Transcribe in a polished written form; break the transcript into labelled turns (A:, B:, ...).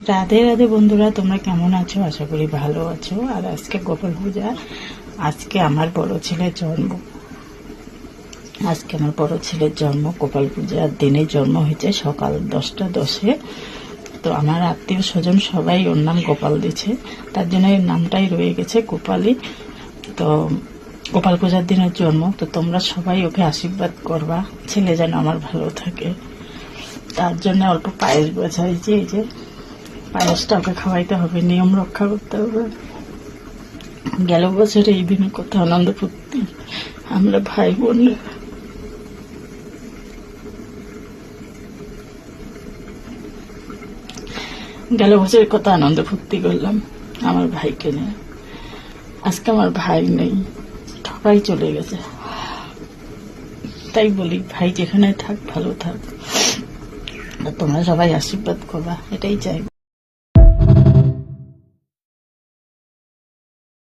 A: রাধে রাধে বন্ধুরা, তোমরা কেমন আছো? আশা করি ভালো আছো। আর আজকে গোপাল পূজা, আজকে আমার বড় ছেলের জন্ম। গোপাল পূজার দিনে জন্ম হয়েছে সকাল 10টা 10-এ। তো আমার আত্মীয় স্বজন সবাই ওর নাম গোপাল দিছে, তার জন্য এর নামটাই রয়ে গেছে গোপালী। তো গোপাল পূজার দিনের জন্ম, তো তোমরা সবাই ওকে আশীর্বাদ করবা, ছেলে যেন আমার ভালো থাকে। তার জন্য অল্প পায়েস বসাইছি, এই যে পায়েসটা ওকে খাওয়াইতে হবে, নিয়ম রক্ষা করতে হবে। গেল বছরে এই দিনে কত আনন্দ ফুর্তি আমরা ভাই বোনরা। গেল বছরে কত আনন্দ ফুর্তি করলাম আমার ভাইকে নিয়ে। আজকে আমার ভাই নেই, সবাই চলে গেছে। তাই বলি, ভাই যেখানে থাক ভালো থাক, তোমরা সবাই আশীর্বাদ করবা, এটাই চাই।